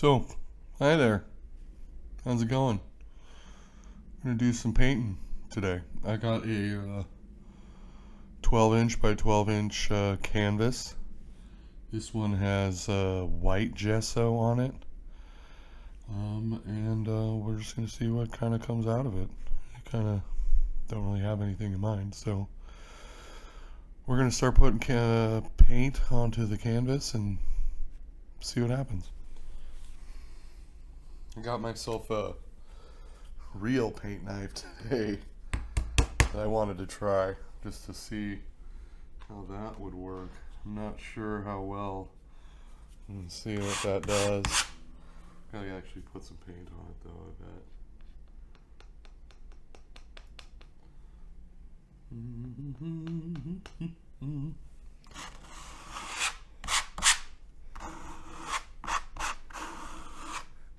So, hi there. How's it going? I'm gonna do some painting today. I got a 12 inch by 12 inch canvas. This one has white gesso on it. And we're just gonna see what kind of comes out of it. I kind of don't really have anything in mind, so we're gonna start putting paint onto the canvas and see what happens. I got myself a real paint knife today that I wanted to try just to see how that would work. I'm not sure how well. Let's see what that does. Gotta actually put some paint on it though, I bet.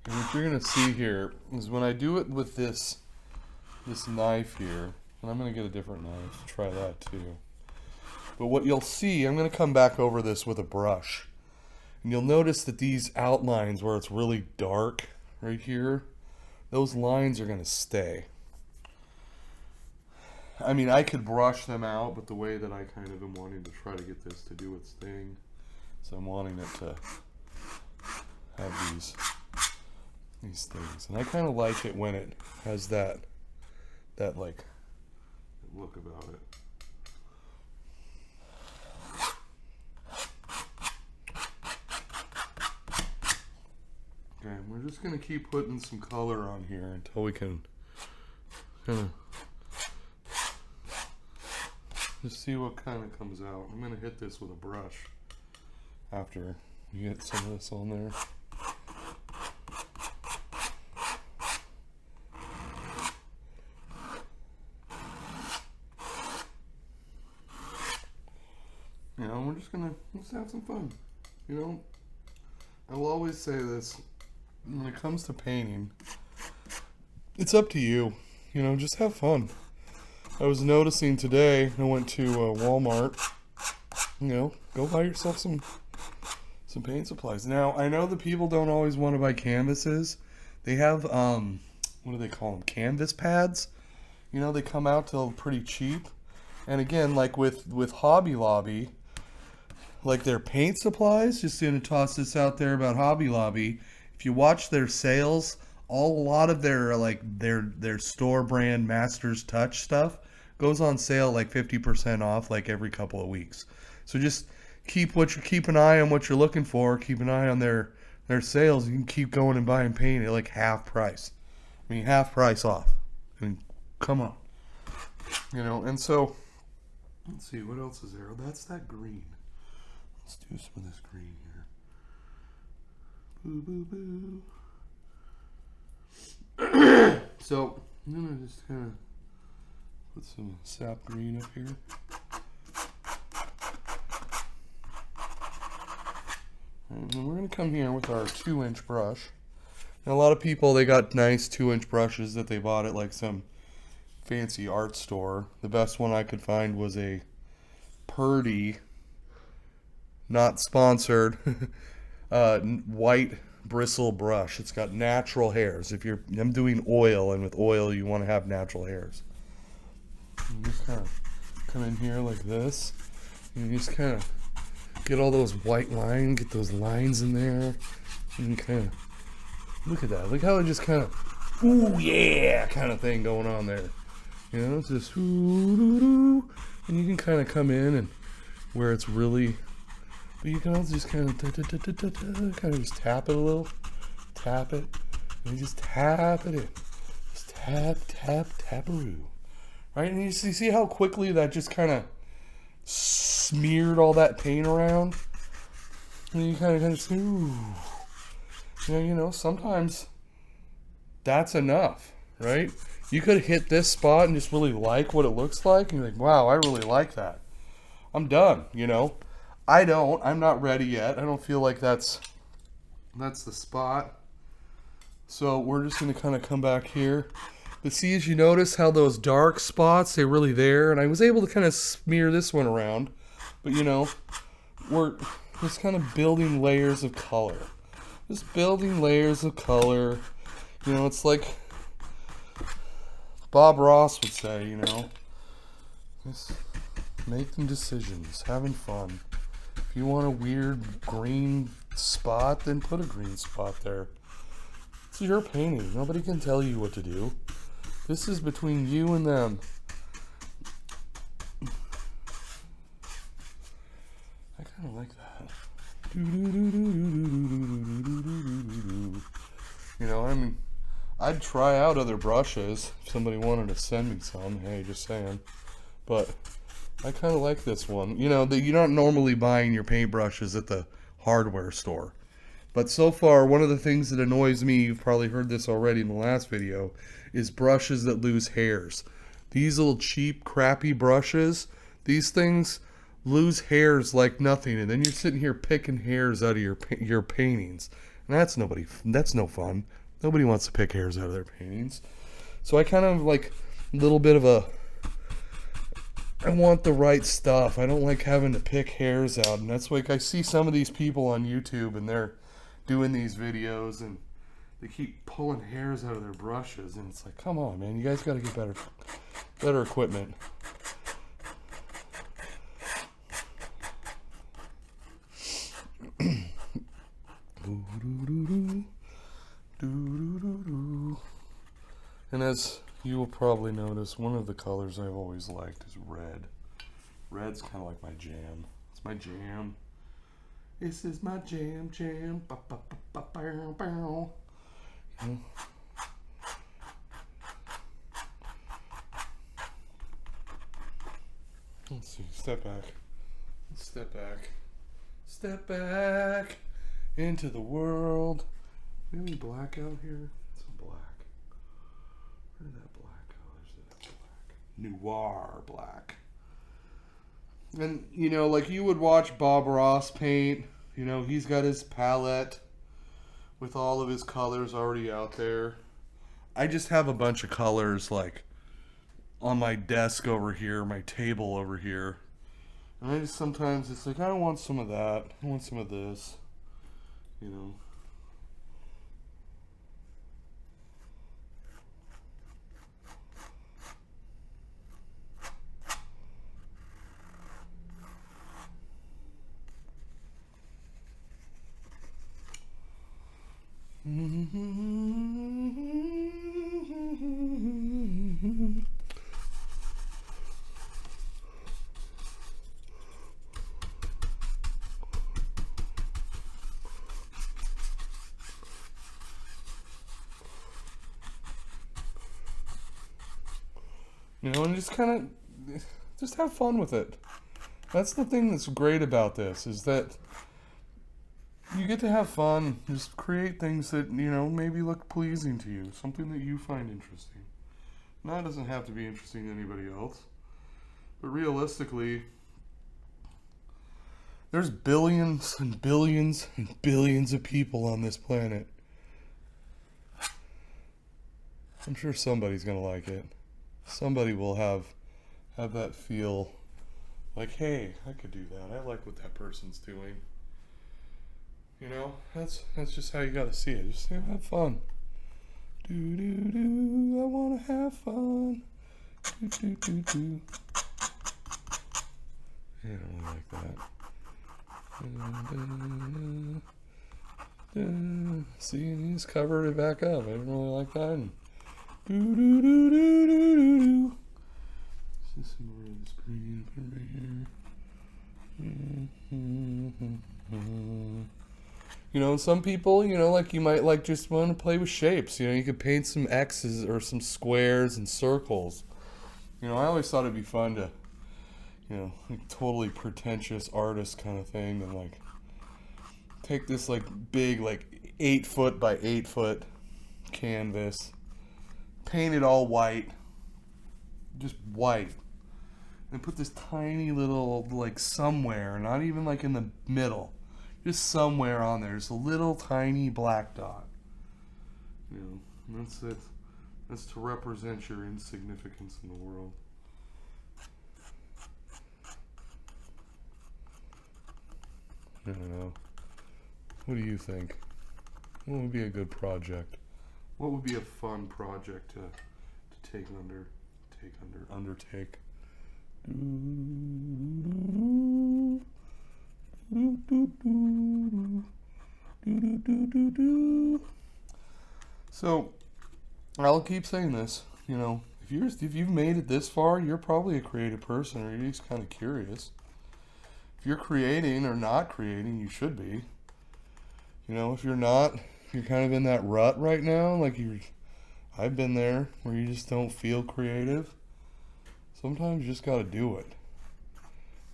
And what you're gonna see here is when I do it with this knife here, and I'm gonna get a different knife, try that too. But what you'll see, I'm gonna come back over this with a brush. And you'll notice that these outlines where it's really dark right here, those lines are gonna stay. I mean, I could brush them out, but the way that I kind of am wanting to try to get this to do its thing, so I'm wanting it to have these things. And I kind of like it when it has that like look about it. Okay, we're just gonna keep putting some color on here until we can kind of just see what kind of comes out. I'm gonna hit this with a brush after you get some of this on there. You know, we're just gonna let's have some fun. You know, I will always say this when it comes to painting. It's up to you. You know, just have fun. I was noticing today. I went to Walmart. You know, go buy yourself some paint supplies. Now I know that people don't always want to buy canvases. They have what do they call them? Canvas pads. You know, they come out to pretty cheap. And again, like with Hobby Lobby, like their paint supplies, just gonna toss this out there about Hobby Lobby. If you watch their sales, a lot of their like their store brand Masters Touch stuff goes on sale like 50% off like every couple of weeks. So just keep an eye on what you're looking for. Keep an eye on their sales. You can keep going and buying paint at like half price. I mean, half price off. I mean, come on. You know, and so let's see, what else is there? Oh, that's that green. Let's do some of this green here. Boo, boo, boo. So, I'm going to just kind of put some sap green up here. And then we're going to come here with our 2-inch brush. Now, a lot of people, they got nice 2-inch brushes that they bought at like some fancy art store. The best one I could find was a Purdy, not sponsored, white bristle brush. It's got natural hairs. I'm doing oil, and with oil you want to have natural hairs. You just kind of come in here like this, and you just kind of get all those white lines, get those lines in there, and you kind of look at that. Look how it just kind of, ooh yeah, kind of thing going on there. You know, it's just and you can kind of come in and where it's really, but you can also just kind of just tap it a little, tap it, and just tap it in, just tap-a-roo, right? And you see how quickly that just kind of smeared all that paint around, and you kind of just ooh, you know, sometimes that's enough, right? You could hit this spot and just really like what it looks like, and you're like, wow, I really like that. I'm done, you know. I'm not ready yet. I don't feel like that's the spot. So we're just going to kind of come back here. But see, as you notice how those dark spots, they're really there. And I was able to kind of smear this one around. But, you know, we're just kind of building layers of color. Just building layers of color. You know, it's like Bob Ross would say, you know, just making decisions, having fun. If you want a weird green spot, then put a green spot there. It's your painting. Nobody can tell you what to do. This is between you and them. I kind of like that. You know, I mean, I'd try out other brushes if somebody wanted to send me some. Hey, just saying. But I kind of like this one. You know, you're not normally buying your paintbrushes at the hardware store. But so far, one of the things that annoys me, you've probably heard this already in the last video, is brushes that lose hairs. These little cheap, crappy brushes, these things lose hairs like nothing, and then you're sitting here picking hairs out of your paintings. And that's no fun. Nobody wants to pick hairs out of their paintings. So I kind of like a little bit of I want the right stuff. I don't like having to pick hairs out, and that's like I see some of these people on YouTube and they're doing these videos and they keep pulling hairs out of their brushes, and it's like, come on, man, you guys got to get better equipment. And as you will probably notice, one of the colors I've always liked is red. Red's kind of like my jam. It's my jam. This is my jam. Let's see. Step back. Step back into the world. Do you have any black out here? Some black. Where did that black go? There's that black. Noir black. And, you know, like you would watch Bob Ross paint. You know, he's got his palette with all of his colors already out there. I just have a bunch of colors, like, on my desk over here, my table over here. And I just sometimes, it's like, I don't want some of that. I want some of this. You know. You know, and just have fun with it. That's the thing that's great about this, is that you get to have fun, just create things that, you know, maybe look pleasing to you, something that you find interesting. Now, it doesn't have to be interesting to anybody else, but realistically, there's billions and billions and billions of people on this planet. I'm sure somebody's gonna like it. Somebody will have that feel like, hey, I could do that. I like what that person's doing. You know, that's just how you gotta see it. Just have fun. Do do do. I wanna have fun. Do do do do. I don't really like that. See, he's covered it back up. I didn't really like that. Do do do do do do do. This is more of this green right here. You know, some people, you know, like you might like just want to play with shapes. You know, you could paint some X's or some squares and circles. You know, I always thought it'd be fun to, you know, like totally pretentious artist kind of thing, and like take this like big, like 8 foot by 8 foot canvas, paint it all white, just white, and put this tiny little, like somewhere, not even like in the middle, just somewhere on there, just a little tiny black dot. You know, that's it. That's to represent your insignificance in the world. I don't know. What do you think? What would be a good project? What would be a fun project to undertake? So I'll keep saying this. You know, if you've made it this far, you're probably a creative person, or you're just kind of curious. If you're creating or not creating, you should be. You know, if you're not, you're kind of in that rut right now. I've been there where you just don't feel creative. Sometimes you just got to do it.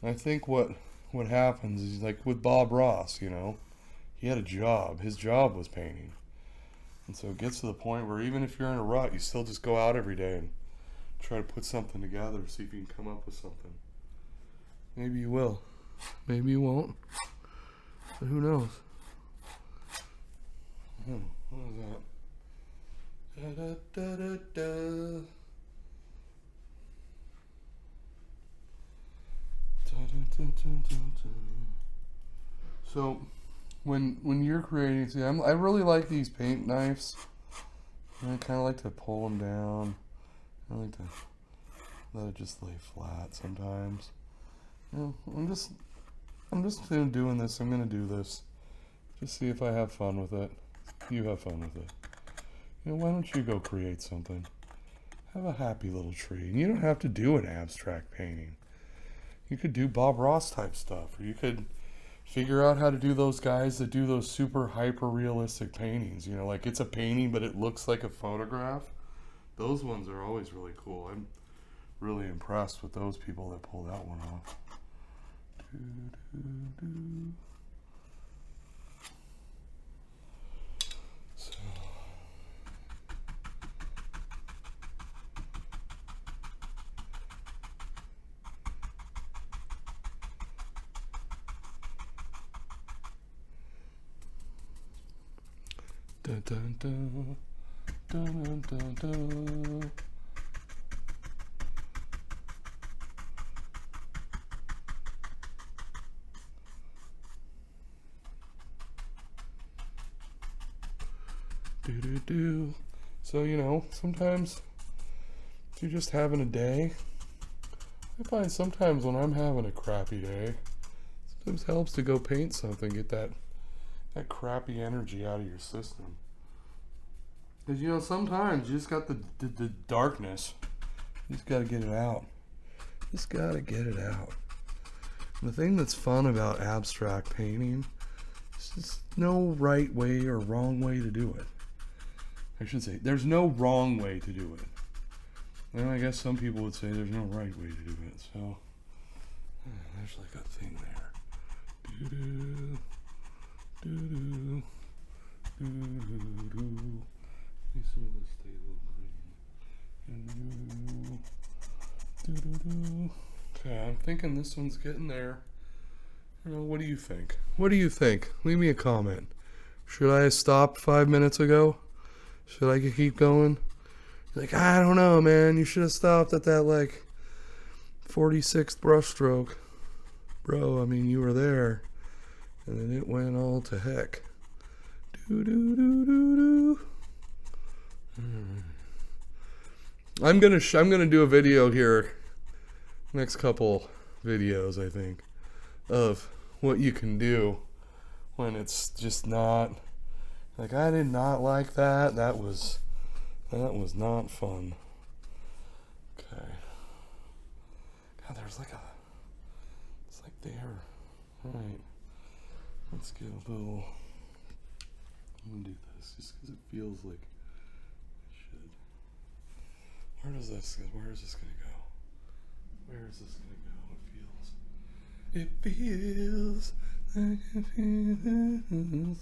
And I think what happens is like with Bob Ross. You know, he had a job. His job was painting. And so it gets to the point where even if you're in a rut, you still just go out every day and try to put something together, see if you can come up with something. Maybe you will. Maybe you won't. But who knows? Oh, what is that? Da, da, da, da, da. So when you're creating, see, I really like these paint knives. I kind of like to pull them down. I like to let it just lay flat sometimes. You know, I'm just doing this. I'm gonna do this. Just see if I have fun with it. You have fun with it. You know, why don't you go create something? Have a happy little tree. And you don't have to do an abstract painting. You could do Bob Ross type stuff, or you could figure out how to do those guys that do those super hyper realistic paintings. You know, like it's a painting but it looks like a photograph. Those ones are always really cool. I'm really impressed with those people that pull that one off. So dun, dun, dun, dun, dun, dun. Do. So, you know, sometimes if you're just having a day, I find sometimes when I'm having a crappy day, sometimes it helps to go paint something, get that crappy energy out of your system. Because, you know, sometimes you just got the darkness. You just got to get it out. Just got to get it out. And the thing that's fun about abstract painting is just no right way or wrong way to do it. I should say, there's no wrong way to do it. And I guess some people would say there's no right way to do it. So, there's like a thing there. Doo-doo, doo-doo, doo-doo-doo. Let me see this stay a little green. Doo-doo-doo. Okay, I'm thinking this one's getting there. You know, what do you think? What do you think? Leave me a comment. Should I have stopped 5 minutes ago? Should I keep going? Like, I don't know, man. You should have stopped at that, like, 46th brush stroke. Bro, I mean, you were there. And then it went all to heck. Do-do-do-do-do. I'm gonna do a video here, next couple videos, I think, of what you can do when it's just not... Like, I did not like that. That was not fun. Okay. God, there's like it's like there. Alright. Let's get a little... I'm gonna do this just because it feels like I should. Where is this gonna go? Where is this gonna go? It feels like it feels.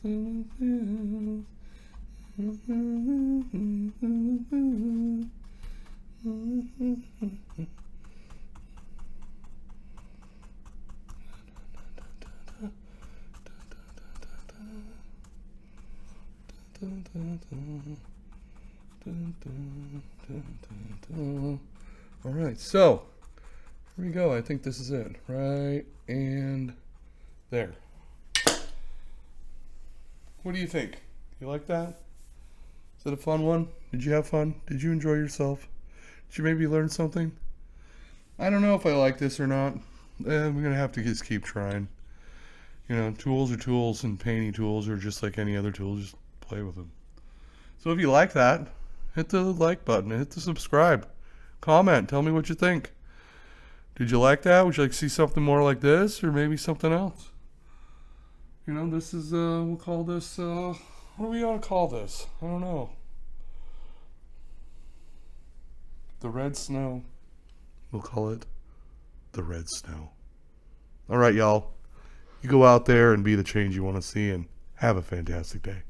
All right, so here we go. I think this is it. Right, and there. What do you think? You like that? Is it a fun one? Did you have fun? Did you enjoy yourself? Did you maybe learn something? I don't know if I like this or not. We're going to have to just keep trying. You know, tools are tools, and painting tools are just like any other tool. Just play with them. So if you like that, hit the like button, hit the subscribe, comment, tell me what you think. Did you like that? Would you like to see something more like this, or maybe something else? You know, this is, we'll call this, what do we ought to call this? I don't know. The red snow. We'll call it the red snow. All right, y'all. You go out there and be the change you want to see, and have a fantastic day.